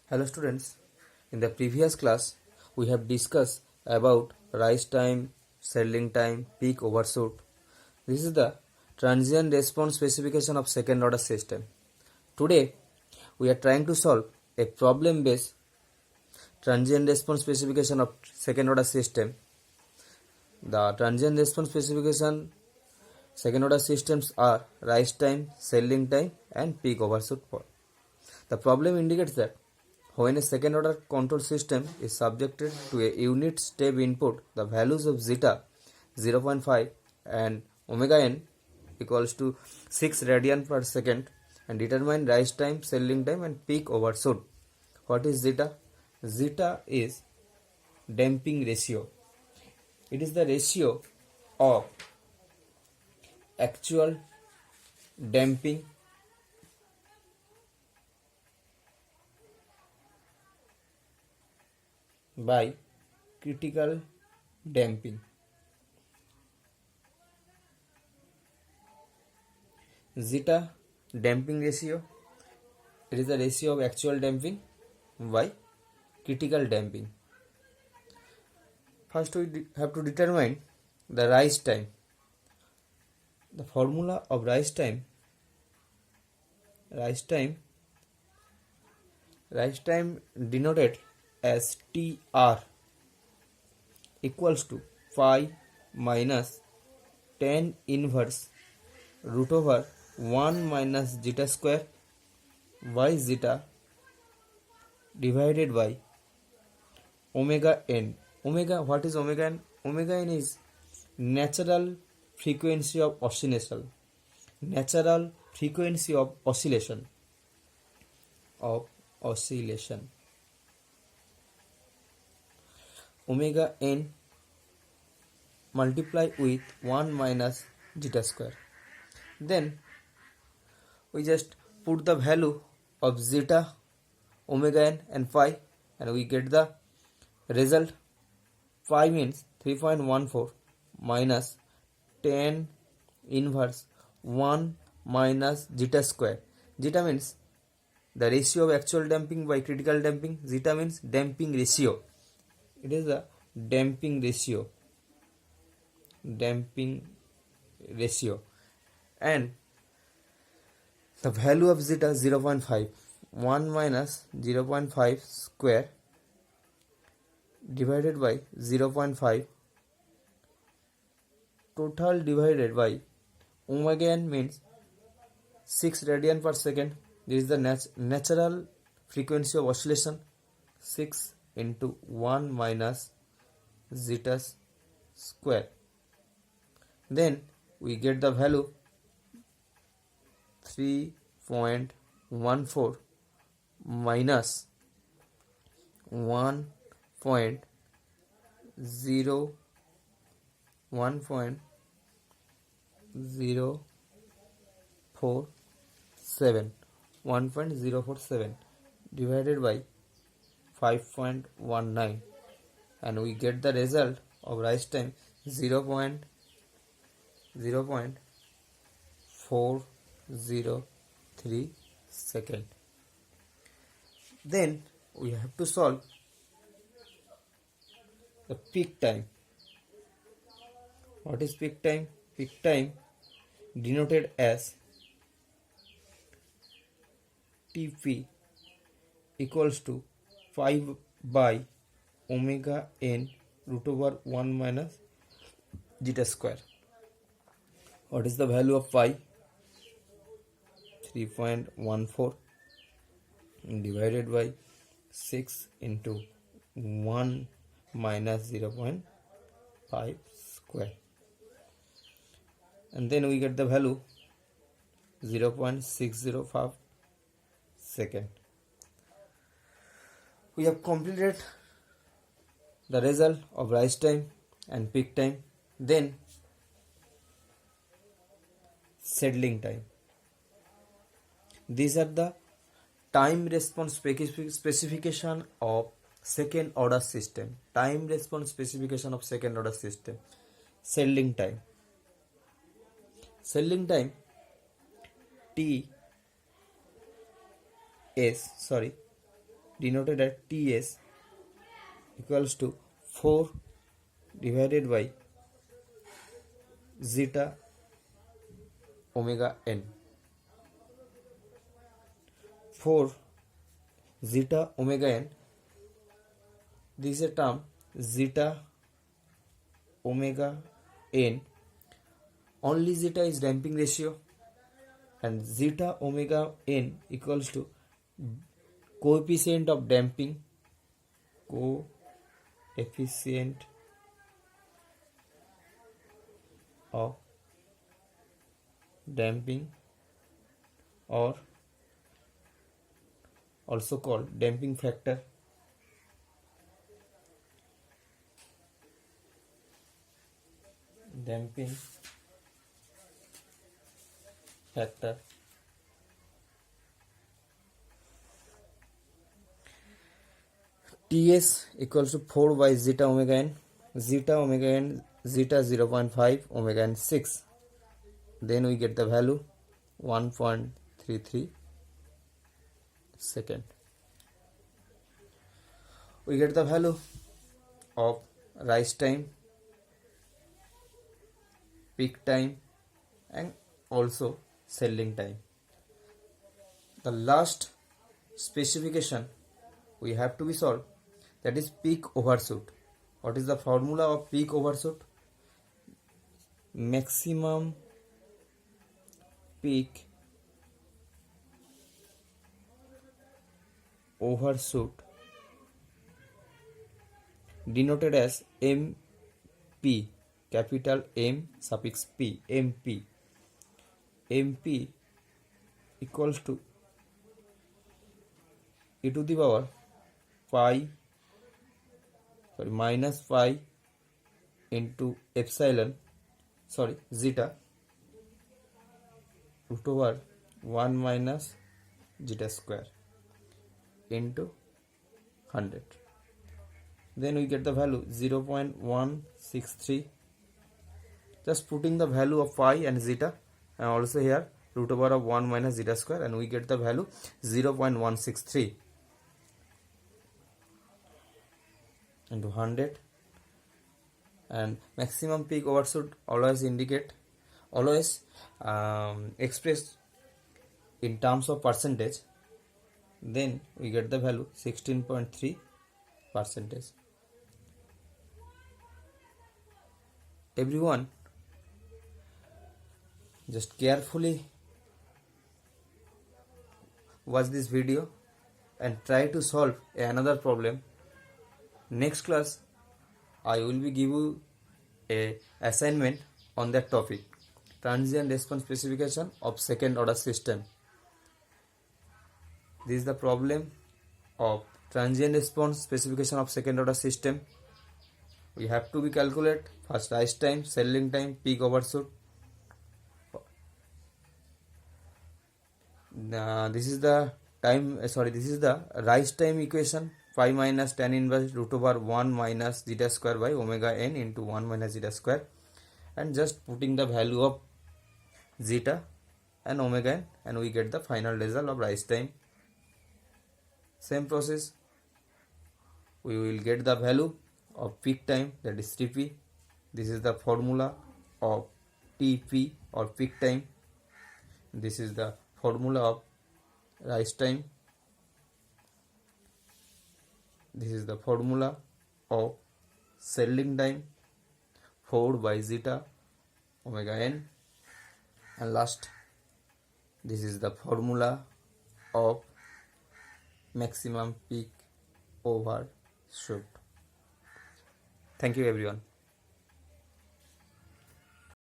Hello students, in the previous class we have discussed about rise time, settling time, peak overshoot. This is the transient response specification of second order system. Today we are trying to solve a problem based transient response specification of second order system. The transient response specification second order systems are rise time, settling time and peak overshoot. The problem indicates that when a second order control system is subjected to a unit step input, the values of zeta 0.5 and omega n equals to 6 radian per second and determine rise time, settling time and peak overshoot. What is zeta? Zeta is damping ratio. It is the ratio of actual damping by critical damping. Zeta damping ratio, it is the ratio of actual damping by critical damping. First we have to determine the rise time. The formula of rise time denoted as TR equals to phi minus tan inverse root over 1 minus zeta square by zeta divided by omega n. Omega, what is omega n? Omega n is natural frequency of oscillation. Natural frequency of oscillation. Omega n multiply with 1 minus zeta square. Then we just put the value of zeta, omega n and phi and we get the result. Phi means 3.14 minus tan inverse 1 minus zeta square. Zeta means the ratio of actual damping by critical damping. Zeta means damping ratio. It is the damping ratio. And the value of zeta 0.5. 1 minus 0.5 square divided by 0.5 total divided by omega n means 6 radian per second. This is the natural frequency of oscillation. 6 into 1 minus zeta square. Then we get the value 3.14 minus 1.047 divided by 5.19 and we get the result of rise time 0.403 second. Then we have to solve the peak time. What is peak time? Peak time denoted as Tp equals to 5 by omega n root over 1 minus zeta square. What is the value of pi? 3.14 divided by 6 into 1 minus 0.5 square. And then we get the value 0.605 second. We have completed the result of rise time and peak time. Then settling time. These are the time response specification of second order system. Time response specification of second order system. Settling time. Settling time T S denoted as Ts equals to 4 divided by zeta omega n. 4 zeta omega n, this is a term zeta omega n. Only zeta is damping ratio and zeta omega n equals to coefficient of damping, coefficient of damping, or also called damping factor. Damping factor Ts equals to 4 by zeta omega n, zeta 0.5, omega n 6. Then we get the value 1.33 second. We get the value of rise time, peak time, and also settling time. The last specification we have to be solved, that is peak overshoot. What is the formula of peak overshoot? Maximum peak overshoot denoted as MP, capital M suffix P, MP. MP equals to e to the power minus pi into epsilon, zeta root over 1 minus zeta square into 100. Then we get the value 0.163. Just putting the value of pi and zeta, and also here root over of 1 minus zeta square, and we get the value 0.163 into 100. And maximum peak overshoot always expressed in terms of percentage. Then we get the value 16.3%. Everyone, just carefully watch this video and try to solve another problem. Next class I will be give you a assignment on that topic, transient response specification of second order system. This is the problem of transient response specification of second order system. We have to be calculate first rise time, settling time, peak overshoot. This is the rise time equation, pi minus tan inverse root over 1 minus zeta square by omega n into 1 minus zeta square, and just putting the value of zeta and omega n, and we get the final result of rise time. Same process, we will get the value of peak time, that is Tp. This is the formula of Tp or peak time. This is the formula of rise time. This is the formula of settling time, 4 by zeta omega n. And last, this is the formula of maximum peak overshoot. Thank you everyone.